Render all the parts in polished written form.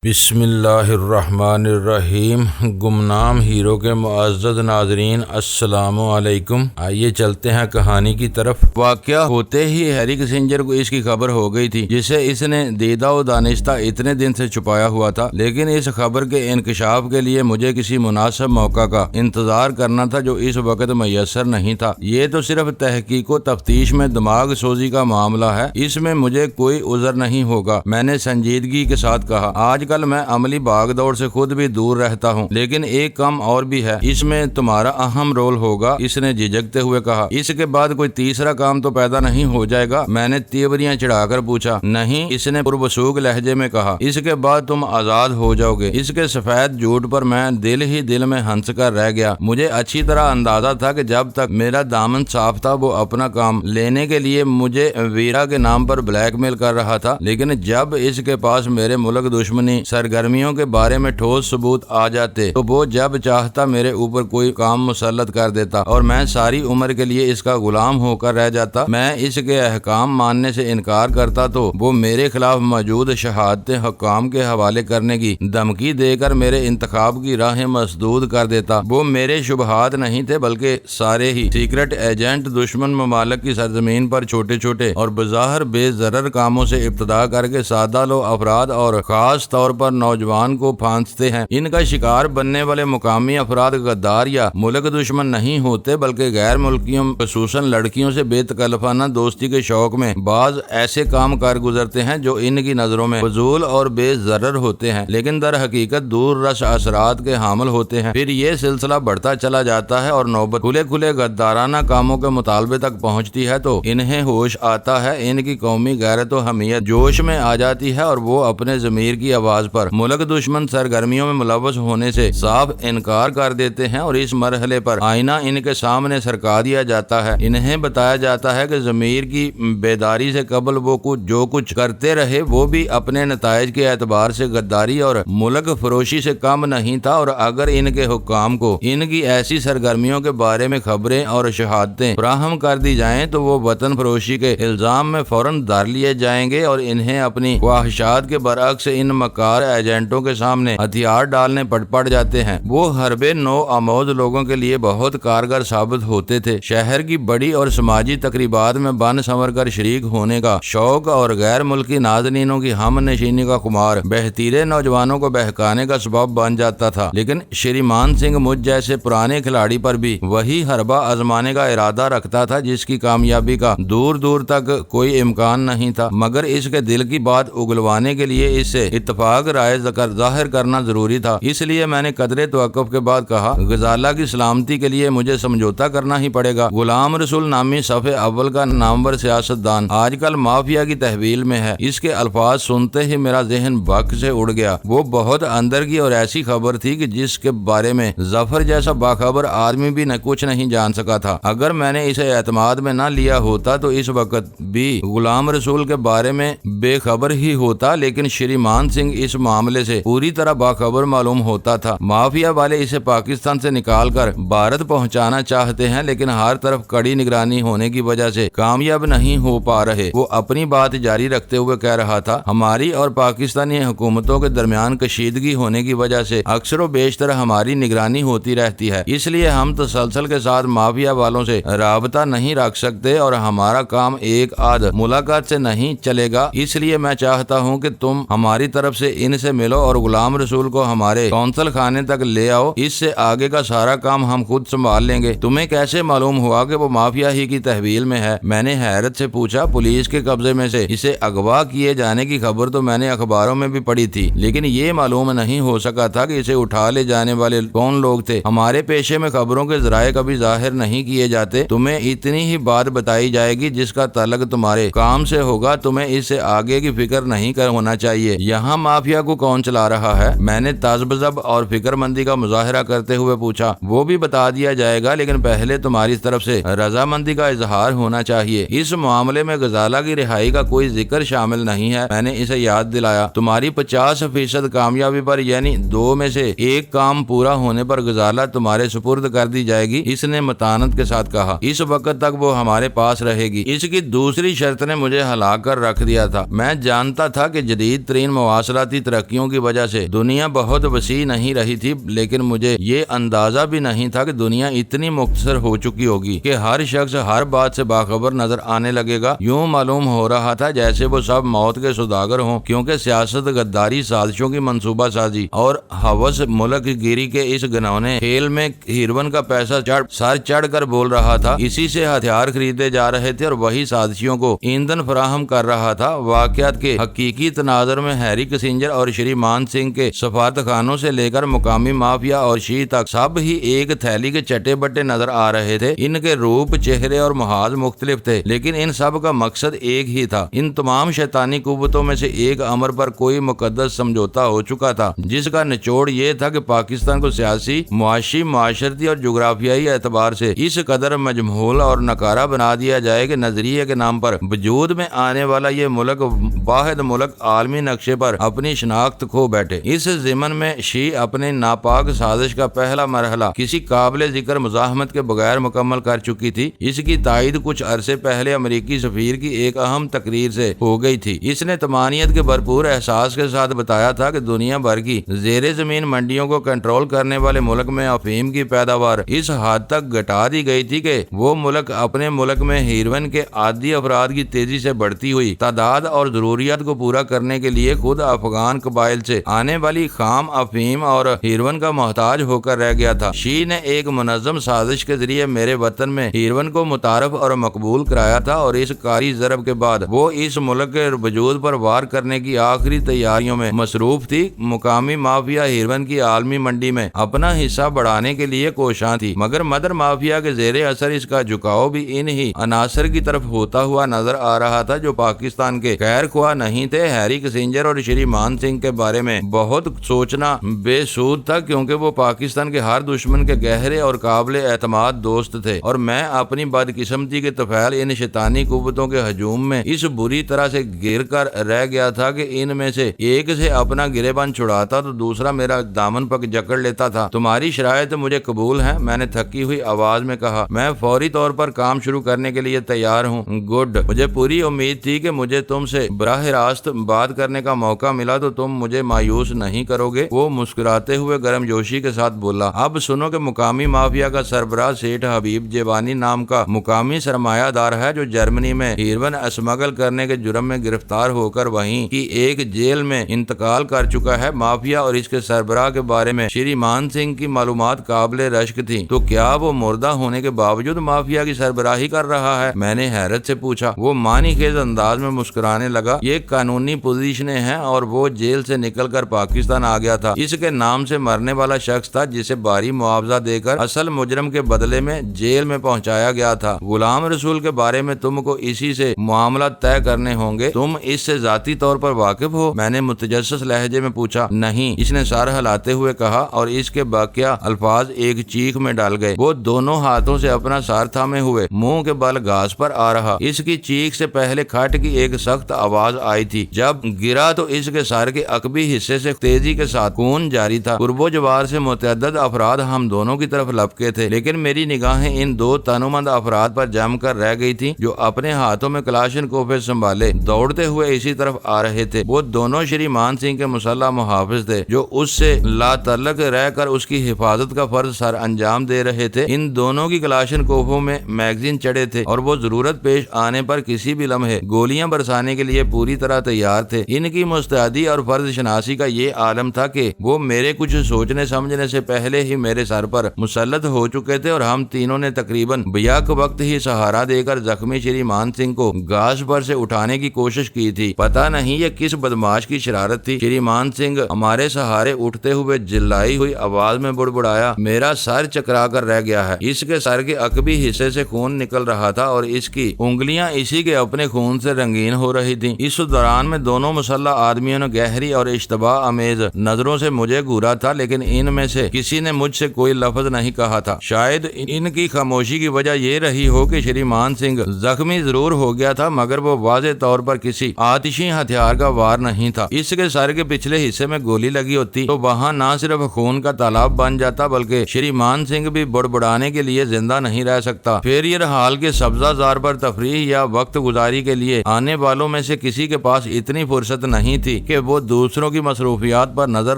بسم اللہ الرحمن الرحیم۔ گمنام ہیرو کے معزز ناظرین السلام علیکم۔ آئیے چلتے ہیں کہانی کی طرف۔ واقعہ ہوتے ہی ہیری کسنجر کو اس کی خبر ہو گئی تھی جسے اس نے دیدہ و دانستہ اتنے دن سے چھپایا ہوا تھا، لیکن اس خبر کے انکشاف کے لیے مجھے کسی مناسب موقع کا انتظار کرنا تھا جو اس وقت میسر نہیں تھا۔ یہ تو صرف تحقیق و تفتیش میں دماغ سوزی کا معاملہ ہے، اس میں مجھے کوئی عذر نہیں ہوگا، میں نے سنجیدگی کے ساتھ کہا۔ آج کل میں عملی بھاگ دوڑ سے خود بھی دور رہتا ہوں، لیکن ایک کام اور بھی ہے، اس میں تمہارا اہم رول ہوگا، اس نے جھجکتے ہوئے کہا۔ اس کے بعد کوئی تیسرا کام تو پیدا نہیں ہو جائے گا؟ میں نے تیوریاں چڑھا کر پوچھا۔ نہیں، اس نے پربسوک لہجے میں کہا، اس کے بعد تم آزاد ہو جاؤ گے۔ اس کے سفید جھوٹ پر میں دل ہی دل میں ہنس کر رہ گیا۔ مجھے اچھی طرح اندازہ تھا کہ جب تک میرا دامن صاف تھا وہ اپنا کام لینے کے لیے مجھے ویرا کے نام پر بلیک میل کر رہا تھا، لیکن جب اس کے پاس میرے ملک دشمنی سرگرمیوں کے بارے میں ٹھوس ثبوت آ جاتے تو وہ جب چاہتا میرے اوپر کوئی کام مسلط کر دیتا اور میں ساری عمر کے لیے اس کا غلام ہو کر رہ جاتا۔ میں اس کے احکام ماننے سے انکار کرتا تو وہ میرے خلاف موجود شہادت حکام کے حوالے کرنے کی دھمکی دے کر میرے انتخاب کی راہیں مسدود کر دیتا۔ وہ میرے شبہات نہیں تھے بلکہ سارے ہی سیکرٹ ایجنٹ دشمن ممالک کی سرزمین پر چھوٹے چھوٹے اور بظاہر بے ضرر کاموں سے ابتدا کر کے سادہ لو افراد اور خاص طور پر نوجوان کو پھانستے ہیں۔ ان کا شکار بننے والے مقامی افراد غدار یا ملک دشمن نہیں ہوتے بلکہ غیر ملکیوں خصوصاً لڑکیوں سے بے تکلفانہ دوستی کے شوق میں بعض ایسے کام کر گزرتے ہیں جو ان کی نظروں میں فضول اور بے ضرر ہوتے ہیں لیکن در حقیقت دور رس اثرات کے حامل ہوتے ہیں۔ پھر یہ سلسلہ بڑھتا چلا جاتا ہے اور نوبت کھلے کھلے غدارانہ کاموں کے مطالبے تک پہنچتی ہے تو انہیں ہوش آتا ہے، ان کی قومی غیرت و حمیت جوش میں آ جاتی ہے اور وہ اپنے ضمیر کی آواز پر ملک دشمن سرگرمیوں میں ملوث ہونے سے صاف انکار کر دیتے ہیں اور اس مرحلے پر آئینہ ان کے سامنے سرکا دیا جاتا ہے۔ انہیں بتایا جاتا ہے کہ ضمیر کی بیداری سے قبل وہ جو کچھ کرتے رہے وہ بھی اپنے نتائج کے اعتبار سے غداری اور ملک فروشی سے کم نہیں تھا، اور اگر ان کے حکام کو ان کی ایسی سرگرمیوں کے بارے میں خبریں اور شہادتیں فراہم کر دی جائیں تو وہ وطن فروشی کے الزام میں فوراً دھر لیے جائیں گے اور انہیں اپنی خواہشات کے برعکس ان مکار ایجنٹوں کے سامنے ہتھیار ڈالنے پڑ جاتے ہیں۔ وہ حرب نو آموز لوگوں کے لیے بہت کارگر ثابت ہوتے تھے۔ شہر کی بڑی اور سماجی تقریبات میں بن سنور کر شریک ہونے کا شوق اور غیر ملکی ناظرینوں کی ہم نشینی کا خمار بہتیرے نوجوانوں کو بہکانے کا سبب بن جاتا تھا، لیکن شریمان سنگھ مجھ جیسے پرانے کھلاڑی پر بھی وہی حربہ آزمانے کا ارادہ رکھتا تھا جس کی کامیابی کا دور دور تک کوئی امکان نہیں تھا، مگر اس کے دل کی بات اگلوانے کے لیے اس سے اتفاق رائے ظاہر کرنا ضروری تھا۔ اس لیے میں نے قدرے توقف کے بعد کہا، غزالہ کی سلامتی کے لیے مجھے سمجھوتا کرنا ہی پڑے گا۔ غلام رسول نامی صفحے اول کا نامور سیاستدان آج کل مافیا کی تحویل میں ہے۔ اس کے الفاظ سنتے ہی میرا ذہن بک سے اڑ گیا۔ وہ بہت اندر کی اور ایسی خبر تھی کہ جس کے بارے میں ظفر جیسا باخبر آدمی بھی کچھ نہیں جان سکا تھا۔ اگر میں نے اسے اعتماد میں نہ لیا ہوتا تو اس وقت بھی غلام رسول کے بارے میں بے خبر ہی ہوتا، لیکن شریمان سنگھ اس معاملے سے پوری طرح باخبر معلوم ہوتا تھا۔ مافیا والے اسے پاکستان سے نکال کر بھارت پہنچانا چاہتے ہیں لیکن ہر طرف کڑی نگرانی ہونے کی وجہ سے کامیاب نہیں ہو پا رہے۔ وہ اپنی بات جاری رکھتے ہوئے کہہ رہا تھا، ہماری اور پاکستانی حکومتوں کے درمیان کشیدگی ہونے کی وجہ سے اکثر و بیشتر ہماری نگرانی ہوتی رہتی ہے، اس لیے ہم تسلسل کے ساتھ مافیا والوں سے رابطہ نہیں رکھ سکتے اور ہمارا کام ایک آدھ ملاقات سے نہیں چلے گا۔ اس لیے میں چاہتا ہوں کہ تم ہماری طرف سے ان سے ملو اور غلام رسول کو ہمارے کونسل خانے تک لے آؤ، اس سے آگے کا سارا کام ہم خود سنبھال لیں گے۔ تمہیں کیسے معلوم ہوا کہ وہ مافیا ہی کی تحویل میں ہے؟ میں نے حیرت سے پوچھا۔ پولیس کے قبضے میں سے اسے اغوا کیے جانے کی خبر تو میں نے اخباروں میں بھی پڑھی تھی، لیکن یہ معلوم نہیں ہو سکا تھا کہ اسے اٹھا لے جانے والے کون لوگ تھے۔ ہمارے پیشے میں خبروں کے ذرائع کبھی ظاہر نہیں کیے جاتے، تمہیں اتنی ہی بات بتائی جائے گی جس کا تعلق تمہارے کام سے ہوگا، تمہیں اس سے آگے کی فکر نہیں ہونا چاہیے۔ یہاں مافیا کو کون چلا رہا ہے؟ میں نے تذبذب اور فکر مندی کا مظاہرہ کرتے ہوئے پوچھا۔ وہ بھی بتا دیا جائے گا، لیکن پہلے تمہاری طرف سے رضامندی کا اظہار ہونا چاہیے۔ اس معاملے میں غزالہ کی رہائی کا کوئی ذکر شامل نہیں ہے، میں نے اسے یاد دلایا۔ تمہاری 50% کامیابی پر یعنی 2 میں سے 1 کام پورا ہونے پر غزالہ تمہارے سپرد کر دی جائے گی، اس نے متانت کے ساتھ کہا۔ اس وقت تک وہ ہمارے پاس رہے گی۔ اس کی دوسری شرط نے مجھے ہلا کر رکھ دیا تھا۔ میں جانتا تھا کہ جدید ترین مواصلات تعمیراتی ترقیوں کی وجہ سے دنیا بہت وسیع نہیں رہی تھی، لیکن مجھے یہ اندازہ بھی نہیں تھا کہ دنیا اتنی مختصر ہو چکی ہوگی کہ ہر شخص ہر بات سے باخبر نظر آنے لگے گا۔ یوں معلوم ہو رہا تھا جیسے وہ سب موت کے سوداگر ہوں، کیونکہ سیاست، غداری، سازشوں کی منصوبہ سازی اور ہوس ملک گیری کے اس گھنونے کھیل میں ہیروین کا پیسہ سر چڑھ کر بول رہا تھا۔ اسی سے ہتھیار خریدے جا رہے تھے اور وہی سازشیوں کو ایندھن فراہم کر رہا تھا۔ واقعات کے حقیقی تناظر میں ہیری کسنجر اور شری مان سنگھ کے سفارتخانوں سے لے کر مقامی مافیا اور شی تک سب ہی ایک تھیلی کے چٹے بٹے نظر آ رہے تھے۔ ان کے روپ، چہرے اور محاذ مختلف تھے، لیکن ان سب کا مقصد ایک ہی تھا۔ ان تمام شیطانی قوتوں میں سے ایک امر پر کوئی مقدس سمجھوتا ہو چکا تھا، جس کا نچوڑ یہ تھا کہ پاکستان کو سیاسی، معاشی، معاشرتی اور جغرافیائی اعتبار سے اس قدر مجموعہ اور نکارہ بنا دیا جائے کہ نظریے کے نام پر وجود میں آنے والا یہ ملک، واحد ملک، عالمی نقشے پر اپنی شناخت کھو بیٹھے۔ اس ضمن میں شی اپنے ناپاک سازش کا پہلا مرحلہ کسی قابل ذکر مزاحمت کے بغیر مکمل کر چکی تھی۔ اس کی تائید کچھ عرصے پہلے امریکی سفیر کی ایک اہم تقریر سے ہو گئی تھی۔ اس نے طمانینت کے بھرپور احساس کے ساتھ بتایا تھا کہ دنیا بھر کی زیر زمین منڈیوں کو کنٹرول کرنے والے ملک میں افیم کی پیداوار اس حد تک گھٹا دی گئی تھی کہ وہ ملک اپنے ملک میں ہیروین کے عادی افراد کی تیزی سے بڑھتی ہوئی تعداد اور ضروریات کو پورا کرنے کے لیے خود افغان قبائل سے آنے والی خام افیم اور ہیروین کا محتاج ہو کر رہ گیا تھا۔ شی نے ایک منظم سازش کے ذریعے میرے وطن میں ہیروین کو متعارف اور مقبول کرایا تھا، اور اس کاری ضرب کے بعد وہ اس ملک کے وجود پر وار کرنے کی آخری تیاریوں میں مصروف تھی۔ مقامی مافیا ہیروین کی عالمی منڈی میں اپنا حصہ بڑھانے کے لیے کوشاں تھی، مگر مدر مافیا کے زیر اثر اس کا جھکاؤ بھی انہی عناصر کی طرف ہوتا ہوا نظر آ رہا تھا جو پاکستان کے خیر خواہ نہیں تھے۔ ہیری کسنجر اور شری مان سنگھ کے بارے میں بہت سوچنا بے سود تھا، کیونکہ وہ پاکستان کے ہر دشمن کے گہرے اور قابل اعتماد دوست تھے، اور میں اپنی بدقسمتی کے طفیل ان شیطانی قوتوں کے ہجوم میں اس بری طرح سے گر کر رہ گیا تھا کہ ان میں سے ایک سے اپنا گریبان چھڑاتا تو دوسرا میرا دامن پک جکڑ لیتا تھا۔ تمہاری شرائط مجھے قبول ہیں، میں نے تھکی ہوئی آواز میں کہا۔ میں فوری طور پر کام شروع کرنے کے لیے تیار ہوں۔ گڈ، مجھے پوری امید تھی کہ مجھے تم سے براہ راست بات کرنے کا موقع ملا تو تم مجھے مایوس نہیں کرو گے، وہ مسکراتے ہوئے گرم جوشی کے ساتھ بولا۔ اب سنو کہ مقامی مافیا کا سربراہ سیٹھ حبیب جیوانی نام کا مقامی سرمایہ دار ہے، جو جرمنی میں ہیروین اسمگل کرنے کے جرم میں گرفتار ہو کر وہیں کی ایک جیل میں انتقال کر چکا ہے۔ مافیا اور اس کے سربراہ کے بارے میں شری مان سنگھ کی معلومات قابل رشک تھی، تو کیا وہ مردہ ہونے کے باوجود مافیا کی سربراہی کر رہا ہے؟ میں نے حیرت سے پوچھا۔ وہ معنی خیز انداز میں مسکرانے لگا۔ یہ قانونی پوزیشنیں ہیں، اور وہ جیل سے نکل کر پاکستان آ گیا تھا۔ اس کے نام سے مرنے والا شخص تھا جسے بھاری معاوضہ دے کر اصل مجرم کے بدلے میں جیل میں پہنچایا گیا تھا۔ غلام رسول کے بارے میں تم کو اسی سے معاملات طے کرنے ہوں گے، تم اس سے ذاتی طور پر واقف ہو؟ میں نے متجسس لہجے میں پوچھا۔ نہیں، اس نے سر ہلاتے ہوئے کہا، اور اس کے باقیہ الفاظ ایک چیخ میں ڈال گئے۔ وہ دونوں ہاتھوں سے اپنا سر تھامے ہوئے منہ کے بل گھاس پر آ رہا۔ اس کی چیخ سے پہلے کھٹ کی ایک سخت آواز آئی تھی۔ جب گرا تو اس کے سر کے عقبی حصے سے تیزی کے ساتھ خون جاری تھا۔ قرب و جوار سے متعدد افراد ہم دونوں کی طرف لپکے تھے، لیکن میری نگاہیں ان دو تنومند افراد پر جم کر رہ گئی تھی جو اپنے ہاتھوں میں کلاشن کوفے سنبھالے دوڑتے ہوئے اسی طرف آ رہے تھے۔ وہ دونوں شری مان سنگھ کے مسلح محافظ تھے جو اس سے لا تعلق رہ کر اس کی حفاظت کا فرض سر انجام دے رہے تھے۔ ان دونوں کی کلاشن کوفوں میں میگزین چڑھے تھے، اور وہ ضرورت پیش آنے پر کسی بھی لمحے گولیاں برسانے کے لیے پوری طرح تیار تھے۔ ان کی مستعدی اور فرض شناسی کا یہ عالم تھا کہ وہ میرے کچھ سوچنے سمجھنے سے پہلے ہی میرے سر پر مسلط ہو چکے تھے، اور ہم تینوں نے تقریباً بیک وقت ہی سہارا دے کر زخمی شری مان سنگھ کو گھاس پر سے اٹھانے کی کوشش کی تھی۔ پتہ نہیں یہ کس بدماش کی شرارت تھی۔ شری مان سنگھ ہمارے سہارے اٹھتے ہوئے جلائی ہوئی آواز میں بڑبڑایا، میرا سر چکرا کر رہ گیا ہے۔ اس کے سر کے عقبی حصے سے خون نکل رہا تھا، اور اس کی انگلیاں اسی کے اپنے خون سے رنگین ہو رہی تھیں۔ اس دوران میں دونوں مسلح آدمیوں نے گہری اور اشتباہ امیز نظروں سے مجھے گھورا تھا، لیکن ان میں سے کسی نے مجھ سے کوئی لفظ نہیں کہا تھا۔ شاید ان کی خاموشی کی وجہ یہ رہی ہو کہ شری مان سنگھ زخمی ضرور ہو گیا تھا، مگر وہ واضح طور پر کسی آتشی ہتھیار کا وار نہیں تھا۔ اس کے سر کے پچھلے حصے میں گولی لگی ہوتی تو وہاں نہ صرف خون کا تالاب بن جاتا، بلکہ شری مان سنگھ بھی بڑبڑانے کے لیے زندہ نہیں رہ سکتا۔ پھر یہ حال کے سبزہ زار پر تفریح یا وقت گزاری کے لیے آنے والوں میں سے کسی کے پاس اتنی فرصت نہیں تھی کہ کہ وہ دوسروں کی مصروفیات پر نظر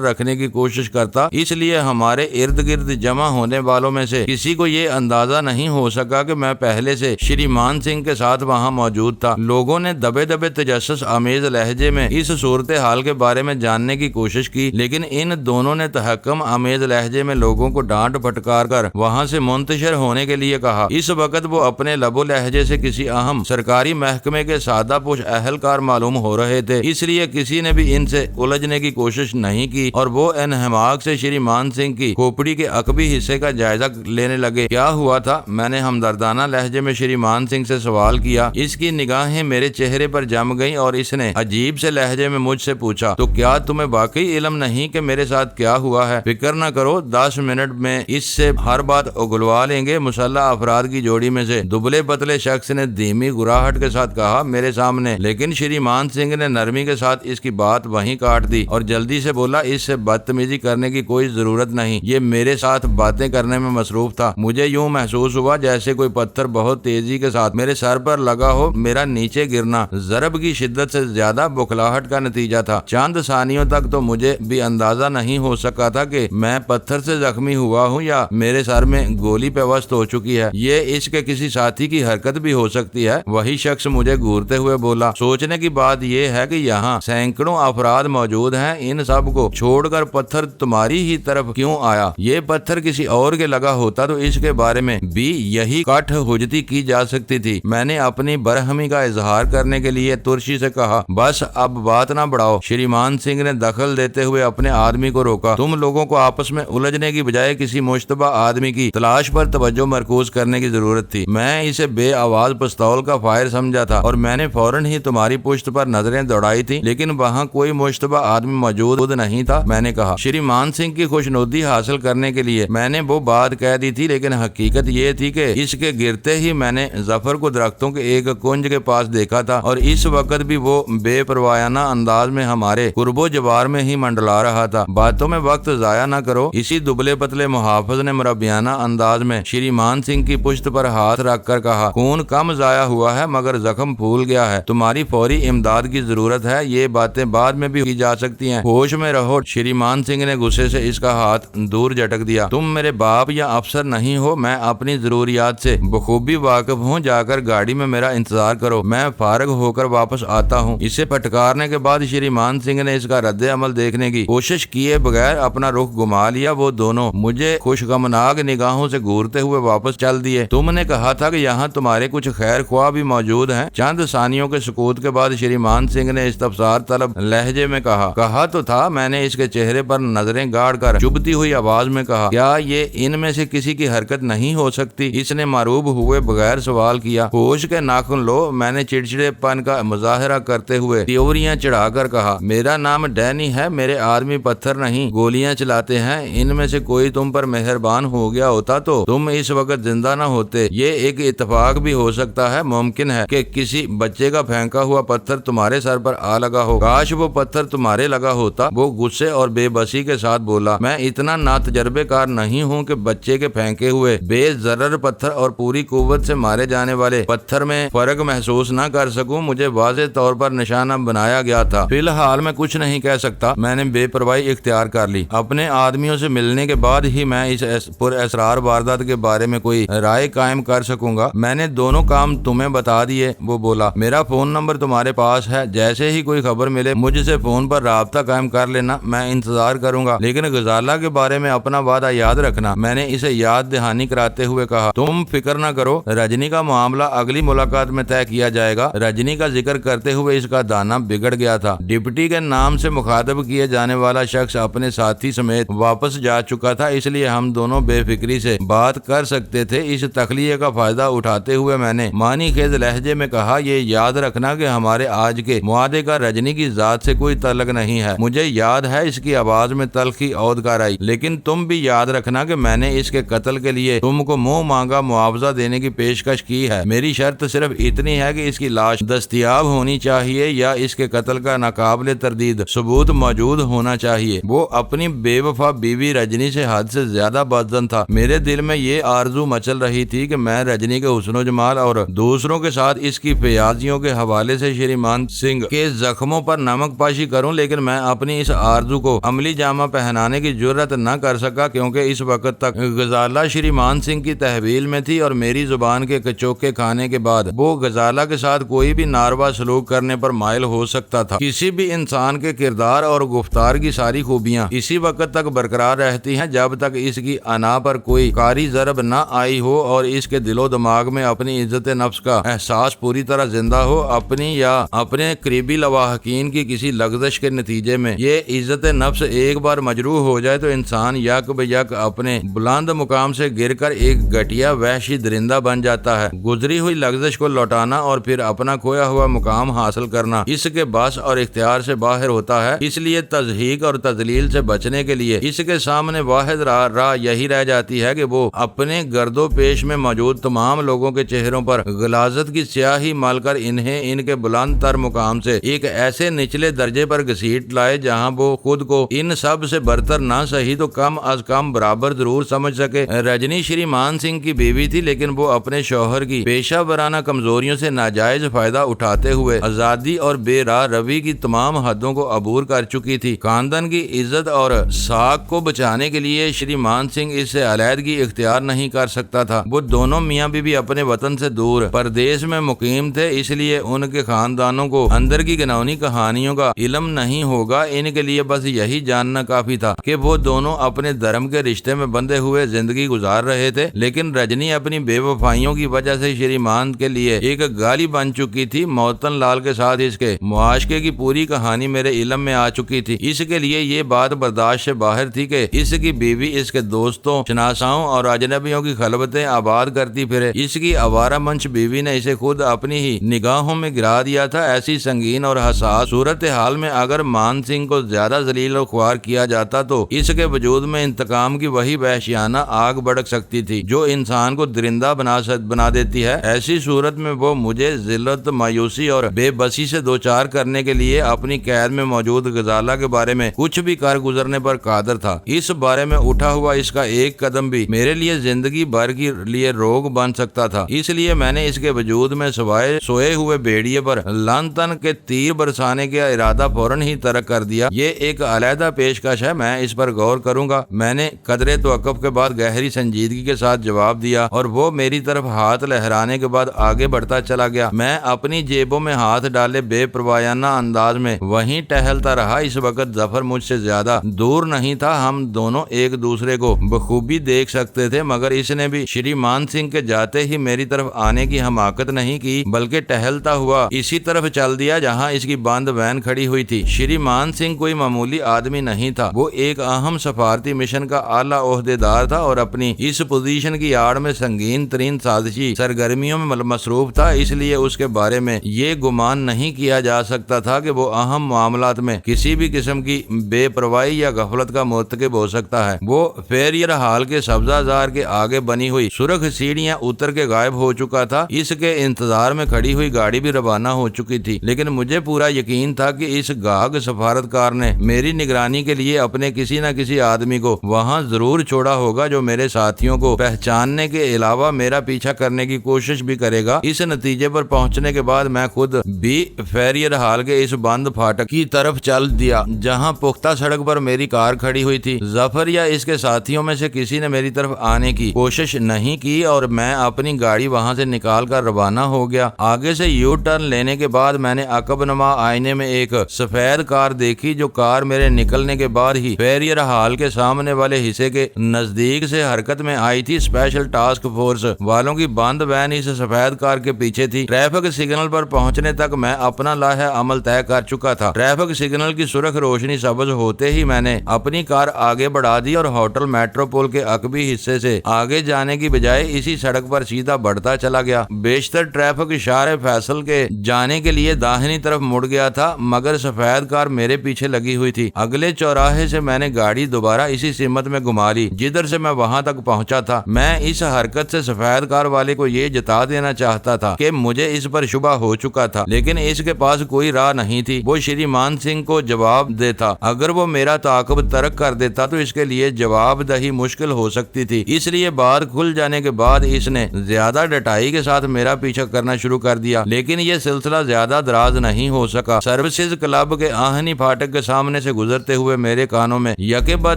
رکھنے کی کوشش کرتا، اس لیے ہمارے ارد گرد جمع ہونے والوں میں سے کسی کو یہ اندازہ نہیں ہو سکا کہ میں پہلے سے شریمان سنگھ کے ساتھ وہاں موجود تھا۔ لوگوں نے دبے دبے تجسس آمیز لہجے میں اس صورتحال کے بارے میں جاننے کی کوشش کی، لیکن ان دونوں نے تحکم آمیز لہجے میں لوگوں کو ڈانٹ پھٹکار کر وہاں سے منتشر ہونے کے لیے کہا۔ اس وقت وہ اپنے لب و لہجے سے کسی اہم سرکاری محکمے کے سادہ پوش اہلکار معلوم ہو رہے تھے، اس لیے کسی نے بھی ان سے الجھنے کی کوشش نہیں کی اور وہ انہماک سے شریمان سنگھ کی کھوپڑی کے عقبی حصے کا جائزہ لینے لگے۔ کیا ہوا تھا؟ میں نے ہمدردانہ لہجے میں شریمان سنگھ سے سوال کیا۔ اس کی نگاہیں میرے چہرے پر جم گئیں اور اس نے عجیب سے لہجے میں مجھ سے پوچھا، تو کیا تمہیں واقعی علم نہیں کہ میرے ساتھ کیا ہوا ہے؟ فکر نہ کرو، 10 منٹ میں اس سے ہر بات اگلوا لیں گے۔ مسلح افراد کی جوڑی میں سے دبلے پتلے شخص نے دھیمی گراہٹ کے ساتھ کہا میرے سامنے، لیکن شریمان سنگھ نے نرمی کے ساتھ اس کی بات وہیں کاٹ دی اور جلدی سے بولا اس سے بدتمیزی کرنے کی کوئی ضرورت نہیں، یہ میرے ساتھ باتیں کرنے میں مصروف تھا۔ مجھے یوں محسوس ہوا جیسے کوئی پتھر بہت تیزی کے ساتھ میرے سر پر لگا ہو۔ میرا نیچے گرنا ضرب کی شدت سے زیادہ بکھلاہٹ کا نتیجہ تھا۔ چند ثانیوں تک تو مجھے بھی اندازہ نہیں ہو سکا تھا کہ میں پتھر سے زخمی ہوا ہوں یا میرے سر میں گولی پیوست ہو چکی ہے۔ یہ اس کے کسی ساتھی کی حرکت بھی ہو سکتی ہے۔ وہی شخص مجھے گھورتے ہوئے بولا، سوچنے کی بات یہ ہے کہ یہاں سینکڑوں افراد موجود ہیں، ان سب کو چھوڑ کر پتھر تمہاری ہی طرف کیوں آیا؟ یہ پتھر کسی اور کے لگا ہوتا تو اس کے بارے میں بھی یہی کٹ حجتی کی جا سکتی تھی۔ میں نے اپنی برہمی کا اظہار کرنے کے لیے ترشی سے کہا، بس اب بات نہ بڑھاؤ۔ شریمان سنگھ نے دخل دیتے ہوئے اپنے آدمی کو روکا، تم لوگوں کو آپس میں الجھنے کی بجائے کسی مشتبہ آدمی کی تلاش پر توجہ مرکوز کرنے کی ضرورت تھی۔ میں اسے بے آواز پستول کا فائر سمجھا تھا اور میں نے فوراً ہی تمہاری پشت پر نظریں دوڑائی تھی، لیکن وہاں کوئی مشتبہ آدمی موجود نہیں تھا۔ میں نے کہا، شریمان سنگھ کی خوشنودی حاصل کرنے کے لیے میں نے وہ بات کہہ دی تھی، لیکن حقیقت یہ تھی کہ اس کے گرتے ہی میں نے ظفر کو درختوں کے ایک کنج کے پاس دیکھا تھا اور اس وقت بھی وہ بے پروایانہ انداز میں ہمارے قرب و جوار میں ہی منڈلا رہا تھا۔ باتوں میں وقت ضائع نہ کرو۔ اسی دبلے پتلے محافظ نے مربیانہ انداز میں شریمان سنگھ کی پشت پر ہاتھ رکھ کر کہا، خون کم ضائع ہوا ہے مگر زخم پھول گیا ہے، تمہاری فوری امداد کی ضرورت ہے، یہ باتیں بعد میں بھی کی جا سکتی ہیں، ہوش میں رہو۔ شریمان سنگھ نے غصے سے اس کا ہاتھ دور جھٹک دیا، تم میرے باپ یا افسر نہیں ہو، میں اپنی ضروریات سے بخوبی واقف ہوں، جا کر گاڑی میں میرا انتظار کرو، میں فارغ ہو کر واپس آتا ہوں۔ اسے پھٹکارنے کے بعد شریمان سنگھ نے اس کا رد عمل دیکھنے کی کوشش کیے بغیر اپنا رخ گما لیا۔ وہ دونوں مجھے خوشگمناک نگاہوں سے گھورتے ہوئے واپس چل دیے۔ تم نے کہا تھا کہ یہاں تمہارے کچھ خیر خواہ بھی موجود ہیں؟ چند ثانیوں کے سکوت کے بعد شریمان سنگھ نے استفسار طلب لہجے میں کہا تو تھا۔ میں نے اس کے چہرے پر نظریں گاڑ کر چبھتی ہوئی آواز میں کہا، کیا یہ ان میں سے کسی کی حرکت نہیں ہو سکتی؟ اس نے معروب ہوئے بغیر سوال کیا۔ ہوش کے ناخن لو، میں نے چڑچڑے پن کا مظاہرہ کرتے ہوئے تیوریاں چڑھا کر کہا، میرا نام ڈینی ہے، میرے آدمی پتھر نہیں گولیاں چلاتے ہیں، ان میں سے کوئی تم پر مہربان ہو گیا ہوتا تو تم اس وقت زندہ نہ ہوتے۔ یہ ایک اتفاق بھی ہو سکتا ہے، ممکن ہے کہ کسی بچے کا پھینکا ہوا پتھر تمہارے سر پر آ لگا ہو، کاش وہ پتھر تمہارے لگا ہوتا۔ وہ غصے اور بے بسی کے ساتھ بولا، میں اتنا ناتجربے کار نہیں ہوں کہ بچے کے پھینکے ہوئے بے ضرر پتھر اور پوری قوت سے مارے جانے والے پتھر میں فرق محسوس نہ کر سکوں۔ مجھے واضح طور پر نشانہ بنایا گیا تھا۔ فی الحال میں کچھ نہیں کہہ سکتا، میں نے بے پرواہی اختیار کر لی۔ اپنے آدمیوں سے ملنے کے بعد ہی میں اس پر اسرار واردات کے بارے میں کوئی رائے قائم کر سکوں گا۔ میں نے دونوں کام تمہیں بتا دیے، وہ بولا، میرا فون نمبر تمہارے پاس ہے، جیسے ہی کوئی خبر ملے مجھ سے فون پر رابطہ قائم کر لینا، میں انتظار کروں گا، لیکن غزالہ کے بارے میں اپنا وعدہ یاد رکھنا۔ میں نے اسے یاد دہانی کراتے ہوئے کہا، تم فکر نہ کرو، رجنی کا معاملہ اگلی ملاقات میں طے کیا جائے گا۔ رجنی کا ذکر کرتے ہوئے اس کا دانہ بگڑ گیا تھا۔ ڈپٹی کے نام سے مخاطب کیے جانے والا شخص اپنے ساتھی سمیت واپس جا چکا تھا، اس لیے ہم دونوں بے فکری سے بات کر سکتے تھے۔ اس تخلیہ کا فائدہ اٹھاتے ہوئے میں نے معنی خیز لہجے میں کہا، یہ یاد رکھنا کہ ہمارے آج کے معاہدے کا رجنی کی ذات سے کوئی تعلق نہیں ہے۔ مجھے یاد ہے اس کی آواز میں تلخی عود کر آئی، لیکن تم بھی یاد رکھنا کہ میں نے اس کے قتل کے لیے تم کو منہ مانگا معاوضہ دینے کی پیشکش کی ہے۔ میری شرط صرف اتنی ہے کہ اس کی لاش دستیاب ہونی چاہیے یا اس کے قتل کا ناقابل تردید ثبوت موجود ہونا چاہیے۔ وہ اپنی بے وفا بیوی رجنی سے حد سے زیادہ بدظن تھا۔ میرے دل میں یہ آرزو مچل رہی تھی کہ میں رجنی کے حسن و جمال اور دوسروں کے ساتھ اس کی فیاضیوں کے حوالے سے شریمان سنگھ کے زخموں پر نمک چمک پاشی کروں، لیکن میں اپنی اس آرزو کو عملی جامہ پہنانے کی جرت نہ کر سکا، کیونکہ اس وقت تک غزالہ شری مان سنگھ کی تحویل میں تھی اور میری زبان کے کچوکے کھانے کے بعد وہ غزالہ کے ساتھ کوئی بھی ناروا سلوک کرنے پر مائل ہو سکتا تھا۔ کسی بھی انسان کے کردار اور گفتار کی ساری خوبیاں اسی وقت تک برقرار رہتی ہیں جب تک اس کی انا پر کوئی کاری ضرب نہ آئی ہو اور اس کے دل و دماغ میں اپنی عزت نفس کا احساس پوری طرح زندہ ہو۔ اپنی یا اپنے قریبی لواحقین کی کسی لغزش کے نتیجے میں یہ عزت نفس ایک بار مجروح ہو جائے تو انسان یک بہ یک اپنے بلند مقام سے گر کر ایک گھٹیا وحشی درندہ بن جاتا ہے۔ گزری ہوئی لغزش کو لوٹانا اور پھر اپنا کھویا ہوا مقام حاصل کرنا اس کے بس اور اختیار سے باہر ہوتا ہے۔ اس لیے تضحیک اور تذلیل سے بچنے کے لیے اس کے سامنے واحد راہ یہی رہ جاتی ہے کہ وہ اپنے گرد و پیش میں موجود تمام لوگوں کے چہروں پر غلاظت کی سیاہی مل کر انہیں ان کے بلند تر مقام سے ایک ایسے نچلے درجے پر گھسیٹ لائے جہاں وہ خود کو ان سب سے برتر نہ سہی تو کم از کم برابر ضرور سمجھ سکے۔ رجنی شری مان سنگھ کی بیوی تھی، لیکن وہ اپنے شوہر کی پیشہ ورانہ کمزوریوں سے ناجائز فائدہ اٹھاتے ہوئے آزادی اور بے راہ روی کی تمام حدوں کو عبور کر چکی تھی۔ خاندان کی عزت اور ساکھ کو بچانے کے لیے شری مان سنگھ اس سے علیحدگی اختیار نہیں کر سکتا تھا۔ وہ دونوں میاں بیوی اپنے وطن سے دور پردیس میں مقیم تھے، اس لیے ان کے خاندانوں کو اندر کی گناونی کہانیوں کا علم نہیں ہوگا۔ ان کے لیے بس یہی جاننا کافی تھا کہ وہ دونوں اپنے دھرم کے رشتے میں بندھے ہوئے زندگی گزار رہے تھے، لیکن رجنی اپنی بے وفائیوں کی وجہ سے شری مان کے لیے ایک گالی بن چکی تھی۔ موتن لال کے ساتھ اس کے معاشقے کی پوری کہانی میرے علم میں آ چکی تھی۔ اس کے لیے یہ بات برداشت سے باہر تھی کہ اس کی بیوی اس کے دوستوں، شناساؤں اور اجنبیوں کی خلوتیں آباد کرتی پھرے۔ اس کی آوارہ منچ بیوی نے اسے خود اپنی ہی نگاہوں میں گرا دیا تھا۔ ایسی سنگین اور حساس صورتحال میں اگر مان سنگھ کو زیادہ ذلیل و خوار کیا جاتا تو اس کے وجود میں انتقام کی وہی وحشیانہ آگ بھڑک سکتی تھی جو انسان کو درندہ بنا دیتی ہے۔ ایسی صورت میں وہ مجھے ذلت، مایوسی اور بے بسی سے دوچار کرنے کے لیے اپنی قید میں موجود غزالہ کے بارے میں کچھ بھی کر گزرنے پر قادر تھا۔ اس بارے میں اٹھا ہوا اس کا ایک قدم بھی میرے لیے زندگی بھر کے لیے روگ بن سکتا تھا۔ اس لیے میں نے اس کے وجود میں سوئے ہوئے بھیڑیے پر لن تن کے تیر برسانے کا ارادہ فوراً ہی ترک کر دیا۔ یہ ایک علیحدہ پیشکش ہے، میں اس پر غور کروں گا۔ میں نے قدرے توقف کے بعد گہری سنجیدگی کے ساتھ جواب دیا اور وہ میری طرف ہاتھ لہرانے کے بعد آگے بڑھتا چلا گیا۔ میں اپنی جیبوں میں ہاتھ ڈالے بے پروایانہ انداز میں وہیں ٹہلتا رہا۔ اس وقت ظفر مجھ سے زیادہ دور نہیں تھا، ہم دونوں ایک دوسرے کو بخوبی دیکھ سکتے تھے، مگر اس نے بھی شری مان سنگھ کے جاتے ہی میری طرف آنے کی حماقت نہیں کی، بلکہ ٹہلتا ہوا اسی طرف چل دیا جہاں اس کی بند وین کھڑی ہوئی تھی۔ شری مان سنگھ کوئی معمولی آدمی نہیں تھا، وہ ایک اہم سفارتی مشن کا اعلیٰ عہدیدار تھا اور اپنی اس پوزیشن کی آڑ میں سنگین ترین سازشی سرگرمیوں میں مصروف تھا۔ اس لیے اس کے بارے میں یہ گمان نہیں کیا جا سکتا تھا کہ وہ اہم معاملات میں کسی بھی قسم کی بے پرواہی یا غفلت کا مرتکب ہو سکتا ہے۔ وہ فیریر ہال کے سبزہ زار کے آگے بنی ہوئی سرخ سیڑھیاں اتر کے غائب ہو چکا تھا۔ اس کے انتظار میں کھڑی ہوئی گاڑی بھی روانہ ہو چکی تھی، لیکن مجھے پورا یقین تھا کہ اس گاگ سفارتکار نے میری نگرانی کے لیے اپنے کسی نہ کسی آدمی کو وہاں ضرور چھوڑا ہوگا جو میرے ساتھیوں کو پہچاننے کے علاوہ میرا پیچھا کرنے کی کوشش بھی کرے گا۔ اس نتیجے پر پہنچنے کے بعد میں خود بھی فیریر ہال کے اس بند پھاٹک کی طرف چل دیا جہاں پختہ سڑک پر میری کار کھڑی ہوئی تھی۔ ظفر یا اس کے ساتھیوں میں سے کسی نے میری طرف آنے کی کوشش نہیں کی اور میں اپنی گاڑی وہاں سے نکال کر روانہ ہو گیا۔ آگے سے یو ٹرن لینے کے بعد میں نے عقب نما آئینے میں ایک سفید کار دیکھی جو کار میرے نکلنے کے بعد ہی فیریر ہال کے سامنے والے حصے کے نزدیک سے حرکت میں آئی تھی۔ اسپیشل ٹاسک فورس والوں کی بند وین اس سفید کار کے پیچھے تھی۔ ٹریفک سگنل پر پہنچنے تک میں اپنا لاہے عمل طے کر چکا تھا۔ ٹریفک سگنل کی سرخ روشنی سبز ہوتے ہی میں نے اپنی کار آگے بڑھا دی اور ہوٹل میٹروپول کے عقبی حصے سے آگے جانے کی بجائے اسی سڑک پر سیدھا بڑھتا چلا گیا۔ بیشتر ٹریفک شارع فیصل کے جانے کے لیے داہنی طرف مڑ گیا تھا، مگر سفید کار میرے پیچھے لگی ہوئی تھی۔ اگلے چوراہے سے میں نے گاڑی دوبارہ اسی سمت میں گھما لی جدھر سے میں وہاں تک پہنچا تھا۔ میں اس حرکت سے سفید کار والے کو یہ جتا دینا چاہتا تھا کہ مجھے اس پر شبہ ہو چکا تھا، لیکن اس کے پاس کوئی راہ نہیں تھی۔ وہ شری مان سنگھ کو جواب دیتا، اگر وہ میرا تعاقب ترک کر دیتا تو اس کے لیے جواب دہی مشکل ہو سکتی تھی۔ اس لیے بات کھل جانے کے بعد اس نے زیادہ ڈٹائی کے ساتھ میرا پیچھا کرنا شروع کر دیا، لیکن یہ سلسلہ زیادہ دراز نہیں ہو سکا۔ سروس ریسز کلب کے آہنی پھاٹک کے سامنے سے گزرتے ہوئے میرے کانوں میں یکے بعد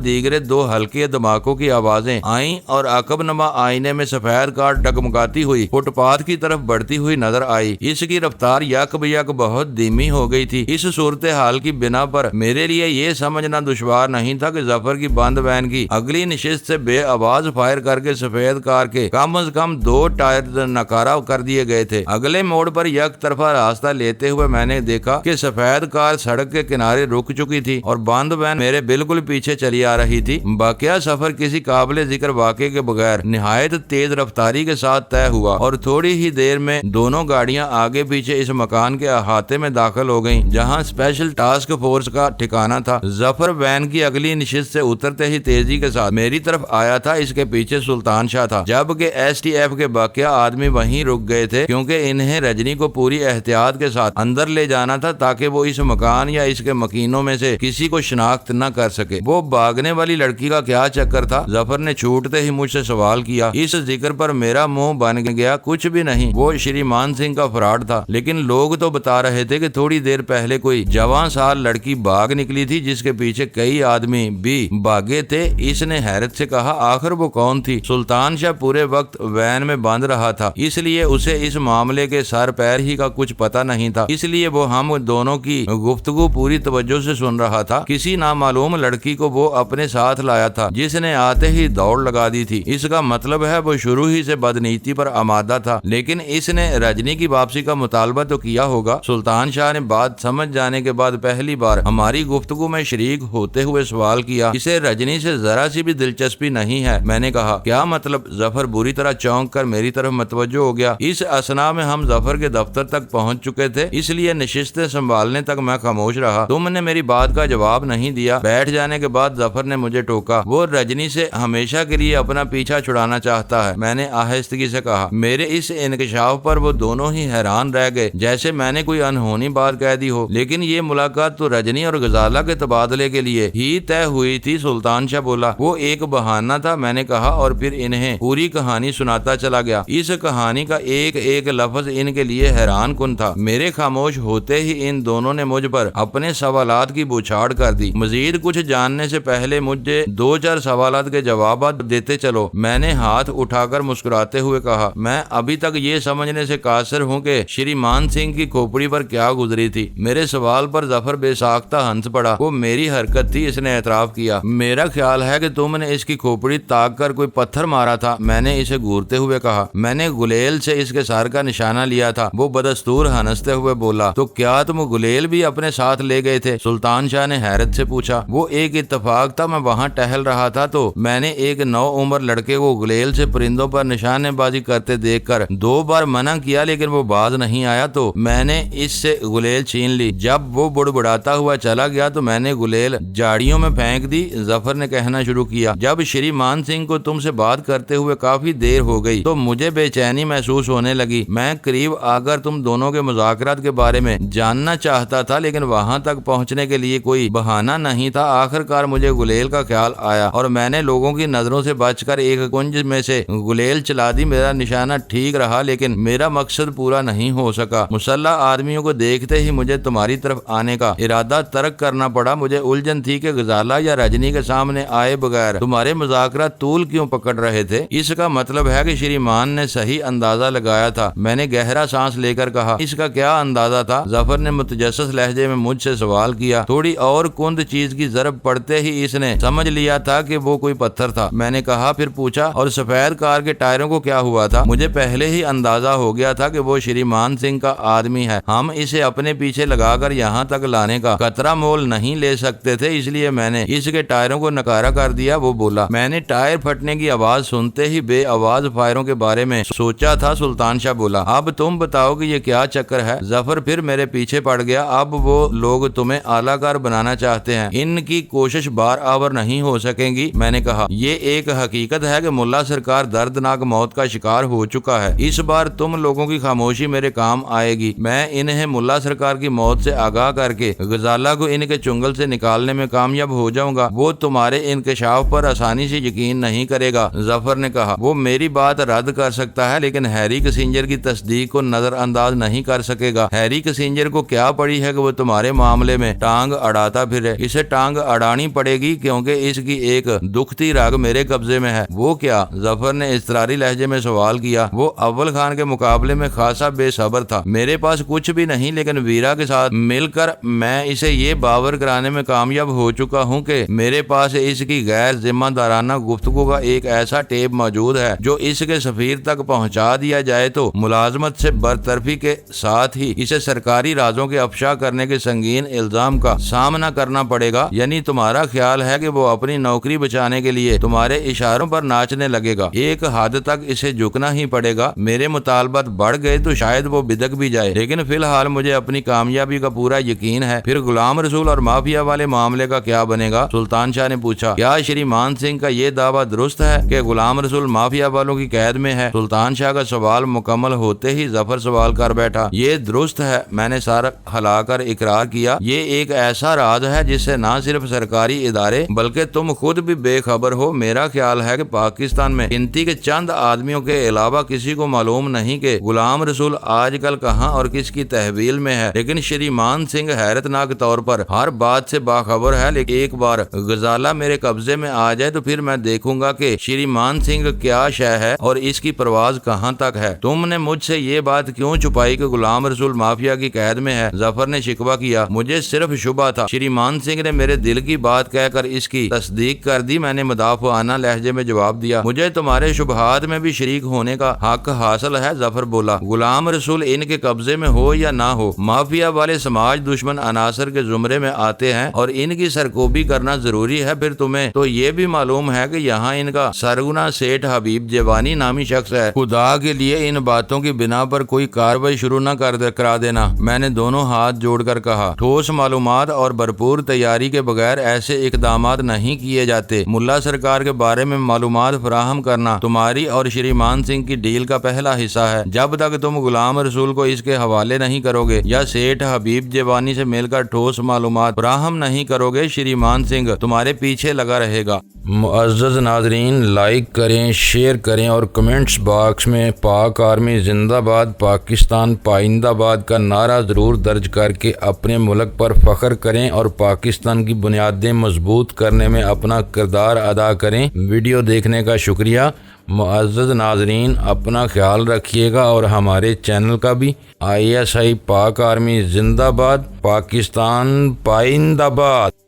دیگرے دو ہلکے دھماکوں کی آوازیں آئیں اور عقب نما آئینے میں سفید کار ڈگمگاتی ہوئی فٹ پاتھ کی طرف بڑھتی ہوئی نظر آئی۔ اس کی رفتار یک بیک بہت دھیمی ہو گئی تھی۔ اس صورتحال کی بنا پر میرے لیے یہ سمجھنا دشوار نہیں تھا کہ ظفر کی بند وین کی اگلی نشست سے بے آواز فائر کر کے سفید کار کے کم از کم 2 ٹائر ناکارہ کر دیے گئے تھے۔ اگلے موڑ پر یک طرفہ راستہ لیتے ہوئے میں نے دیکھا کہ سفید کار سڑک کے کنارے رک چکی تھی اور بند وین میرے بالکل پیچھے چلی آ رہی تھی۔ باقیہ سفر کسی قابل ذکر واقعے کے بغیر نہایت تیز رفتاری کے ساتھ طے ہوا اور تھوڑی ہی دیر میں دونوں گاڑیاں آگے پیچھے اس مکان کے احاطے میں داخل ہو گئیں جہاں اسپیشل ٹاسک فورس کا ٹھکانہ تھا۔ ظفر وین کی اگلی نشست سے اترتے ہی تیزی کے ساتھ میری طرف آیا تھا، اس کے پیچھے سلطان شاہ تھا، جبکہ ایس ٹی ایف کے باقی آدمی وہیں رک گئے تھے کیونکہ انہیں رجنی کو پوری احتیاط کے ساتھ اندر لے جانا تھا تاکہ وہ اس مکان یا اس کے مکینوں میں سے کسی کو شناخت نہ کر سکے۔ وہ بھاگنے والی لڑکی کا کیا چکر تھا؟ ظفر نے چھوٹتے ہی مجھ سے سوال کیا۔ اس ذکر پر میرا منہ بن گیا۔ کچھ بھی نہیں، وہ شری مان سنگھ کا فراڈ تھا، لیکن لوگ تو بتا رہے تھے کہ تھوڑی دیر پہلے کوئی جوان سال لڑکی بھاگ نکلی تھی جس کے پیچھے کئی آدمی بھی بھاگے تھے۔ اس نے حیرت سے کہا، آخر وہ کون تھی؟ سلطان شاہ پورے وقت وین میں بند رہا تھا، اس لیے اسے اس معاملے کے سر پیر ہی کا کچھ پتہ نہیں تھا، اس لیے وہ ہم دونوں کی گفتگو پوری توجہ سے سن رہا تھا۔ کسی نامعلوم لڑکی کو وہ اپنے ساتھ لایا تھا جس نے آتے ہی دوڑ لگا دی تھی۔ اس کا مطلب ہے وہ شروع ہی سے بدنیتی پر آمادہ تھا، لیکن اس نے رجنی کی واپسی کا مطالبہ تو کیا ہوگا۔ سلطان شاہ نے بات سمجھ جانے کے بعد پہلی بار ہماری گفتگو میں شریک ہوتے ہوئے سوال کیا، اسے رجنی سے ذرا سی بھی دلچسپی نہیں ہے؟ میں نے کہا، کیا مطلب؟ ظفر بری طرح چونک کر میری طرف متوجہ ہو گیا۔ اس اثنا میں ہم ظفر کے دفتر تک پہنچ چکے تھے، اس لیے نشستیں سنبھالنے تک میں خاموش رہا۔ تم نے میری بات کا جواب نہیں دیا۔ بیٹھ جانے کے بعد ظفر نے مجھے ٹوکا، وہ رجنی سے ہمیشہ کے لیے اپنا پیچھا چھڑانا چاہتا ہے۔ میں نے آہستگی سے کہا۔ میرے اس انکشاف پر وہ دونوں ہی حیران رہ گئے، جیسے میں نے کوئی انہونی بات کہہ دی ہو، لیکن یہ ملاقات تو رجنی اور غزالہ کے تبادلے کے لیے ہی طے ہوئی تھی۔ سلطان شاہ بولا، وہ ایک بہانہ تھا، میں نے کہا، اور پھر انہیں پوری کہانی سناتا چلا گیا۔ اس کہانی کا ایک ایک لفظ ان کے لیے حیران کن تھا۔ میرے خاموش ہوتے ہی ان دونوں نے مجھ پر اپنے سوالات کی بوچھاڑ کر دی۔ مزید کچھ جاننے سے پہلے مجھے 2-4 سوالات کے جوابات دیتے چلو۔ میں نے ہاتھ اٹھا کر مسکراتے ہوئے کہا، میں ابھی تک یہ سمجھنے سے قاصر ہوں کہ شری مان سنگھ کی کھوپڑی پر کیا گزری تھی۔ میرے سوال پر ظفر بے ساختہ ہنس پڑا۔ وہ میری حرکت تھی، اس نے اعتراف کیا۔ میرا خیال ہے کہ تم نے اس کی کھوپڑی تاک کر کوئی پتھر مارا تھا، میں نے اسے گورتے ہوئے کہا۔ میں نے گلیل سے اس کے سر کا نشانہ لیا تھا۔ وہ بدستور ہنستے ہوئے بولا، تو کیا تم گلیل بھی اپنے ساتھ لے گئے تھے؟ سلطان شاہ نے حیرت سے پوچھا۔ وہ ایک اتفاق تھا، میں وہاں ٹہل رہا تھا تو میں نے ایک نو عمر لڑکے کو گلیل سے پرندوں پر نشانے بازی کرتے دیکھ کر 2 بار منع کیا، لیکن وہ باز نہیں آیا تو میں نے اس سے گلیل چھین لی۔ جب وہ بڑبڑاتا ہوا چلا گیا تو میں نے گلیل جاڑیوں میں پھینک دی۔ ظفر نے کہنا شروع کیا، جب شری مان سنگھ کو تم سے بات کرتے ہوئے کافی دیر ہو گئی تو مجھے بے چینی محسوس ہونے لگی۔ میں قریب آ کر تم دونوں کے مذاکرات کے بارے میں جاننا چاہتا تھا، لیکن وہاں تک پہنچنے کے لیے کوئی بہانہ نہیں تھا۔ آخر کار مجھے گلیل کا خیال آیا اور میں نے لوگوں کی نظروں سے بچ کر ایک کنج میں سے گلیل چلا دی۔ میرا نشانہ ٹھیک رہا، لیکن میرا مقصد پورا نہیں ہو سکا۔ مسلح آدمیوں کو دیکھتے ہی مجھے تمہاری طرف آنے کا ارادہ ترک کرنا پڑا۔ مجھے الجھن تھی کہ غزالہ یا رجنی کے سامنے آئے بغیر تمہارے مذاکرات طول کیوں پکڑ رہے تھے۔ اس کا مطلب ہے کہ شری مان نے صحیح اندازہ لگایا تھا۔ میں نے گہرا سانس لے کر کہا، اس کا کیا اندازہ تھا؟ ظفر نے متجسس لہجے میں مجھ سے سوال کیا۔ تھوڑی اور کند چیز کی ضرب پڑتے ہی اس نے سمجھ لیا تھا کہ وہ کوئی پتھر تھا۔ میں نے کہا، پھر پوچھا، اور سفید کار کے ٹائروں کو کیا ہوا تھا؟ مجھے پہلے ہی اندازہ ہو گیا تھا کہ وہ شری مان سنگھ کا آدمی ہے۔ ہم اسے اپنے پیچھے لگا کر یہاں تک لانے کا قطرہ مول نہیں لے سکتے تھے، اس لیے میں نے اس کے ٹائروں کو نکارہ کر دیا۔ وہ بولا، میں نے ٹائر پھٹنے کی آواز سنتے ہی بے آواز فائروں کے بارے میں سوچا تھا۔ سلطان شاہ بولا، اب تم بتاؤ کہ یہ کیا چکر ہے؟ ظفر پھر میرے پیچھے پڑ گیا۔ اب وہ لوگ تمہیں اعلی کار بنانا چاہتے ہیں، ان کی کوشش بار آور نہیں ہو سکیں گی۔ میں نے کہا، یہ ایک حقیقت ہے کہ ملا سرکار دردناک موت کا شکار ہو چکا ہے۔ اس بار تم لوگوں کی خاموشی میرے کام آئے گی۔ میں انہیں ملا سرکار کی موت سے آگاہ کر کے غزالہ کو ان کے چنگل سے نکالنے میں کامیاب ہو جاؤں گا۔ وہ تمہارے انکشاف پر آسانی سے یقین نہیں کرے گا۔ ظفر نے کہا، وہ میری بات رد کر سکتا ہے، لیکن ہیری کسنجر کی تصدیق کو نظر انداز نہیں کر سکے گا۔ ہیری کسنجر کو کیا پڑی ہے کہ وہ تمہارے معاملے میں ٹانگ اڑاتا پھرے۔ اسے ٹانگ اڑانی پڑے گی کیونکہ اس کی ایک دکھتی رگ میرے قبضے میں ہے۔ وہ کیا؟ ظفر نے اضطراری لہجے میں سوال کیا۔ وہ اول خان کے مقابلے میں خاصا بے صبر تھا۔ میرے پاس کچھ بھی نہیں، لیکن ویرا کے ساتھ مل کر میں اسے یہ باور کرانے میں کامیاب ہو چکا ہوں کہ میرے پاس اس کی غیر ذمہ دارانہ گفتگو کا ایک ایسا ٹیپ موجود ہے جو اس کے سفیر تک پہنچا دیا جائے تو ملازمت سے برطرفی کے ساتھ ہی اسے سرکاری رازوں کے افشا کرنے کے سنگین الزام کا سامنا کرنا پڑے گا۔ یعنی تمہارا خیال ہے کہ وہ اپنی نوکری بچانے کے لیے تمہارے اشاروں پر ناچنے لگے گا؟ ایک حد تک اسے جھکنا ہی پڑے گا۔ میرے مطالبات بڑھ گئے تو شاید وہ بدک بھی جائے، لیکن فی الحال مجھے اپنی کامیابی کا پورا یقین ہے۔ پھر غلام رسول اور مافیا والے معاملے کا کیا بنے گا؟ سلطان شاہ نے پوچھا۔ کیا شری مان سنگھ کا یہ دعویٰ درست ہے کہ غلام رسول مافیا والوں کی قید میں ہے؟ سلطان شاہ کا سوال مکمل ہوتے ہی ظفر سوال کر بیٹھا۔ یہ درست ہے، میں نے سر ہلا کر اقرار کیا۔ یہ ایک ایسا راز ہے جس سے نہ صرف سرکاری ادارے بلکہ تم خود بھی بے خبر ہو۔ میرا خیال ہے کہ پاکستان میں گنتی کے چند آدمیوں کے علاوہ کسی کو معلوم نہیں کہ غلام رسول آج کل کہاں اور کس کی تحویل میں ہے، لیکن شری مان سنگھ حیرت ناک طور پر ہر بات سے باخبر ہے۔ لیکن ایک بار غزالہ میرے قبضے میں آ جائے تو پھر میں دیکھوں گا کہ شری مان سنگھ کیا شے ہے اور اس کی پرواز کہاں تک ہے۔ تم نے مجھ سے یہ بات کیوں چھپائی کہ غلام رسول مافیا کی قید میں ہے؟ ظفر نے شکوہ کیا۔ مجھے صرف شبہ تھا۔ شری مان سنگھ نے میرے دل کی بات کہہ کر اس کی تصدیق کر دی۔ میں نے مدافعانہ لہجے میں جواب دیا۔ مجھے تمہارے شبہات میں بھی شریک ہونے کا حق حاصل ہے۔ ظفر بولا۔ غلام رسول ان کے قبضے میں ہو یا نہ ہو، مافیا والے سماج دشمن عناصر کے زمرے میں آتے ہیں اور ان کی سرکوبی کرنا ضروری ہے۔ پھر تمہیں تو یہ بھی معلوم ہے کہ یہاں ان کا سرگنا سیٹھ حبیب جوانی نامی شخص ہے۔ خدا کے لیے ان باتوں کی بنا پر کوئی کارروائی شروع نہ کرا دینا، میں نے دونوں ہاتھ جوڑ کر کہا۔ ٹھوس معلومات اور بھرپور تیاری کے بغیر ایسے اقدامات نہیں کیے جاتے۔ ملا سرکار کے بارے میں معلومات فراہم کرنا تمہاری اور شری مان سنگھ کی ڈیل کا پہلا حصہ ہے۔ جب تک تم غلام رسول کو اس کے حوالے نہیں کرو گے یا سیٹھ حبیب جوانی سے مل کر ٹھوس معلومات فراہم نہیں کرو گے، شری مان سنگھ تمہارے پیچھے لگا رہے گا۔ معزز ناظرین، لائک کریں، شیئر کریں اور کمنٹس باکس میں پاک آرمی زندہ باد، پاکستان پائندہ باد کا نعرہ ضرور درج کر کے اپنے ملک پر فخر کریں اور پاکستان کی بنیادیں مضبوط کرنے میں اپنا کردار ادا کریں۔ ویڈیو دیکھنے کا شکریہ۔ معزز ناظرین، اپنا خیال رکھیے گا اور ہمارے چینل کا بھی۔ ISI پاک آرمی زندہ باد، پاکستان پائندہ باد۔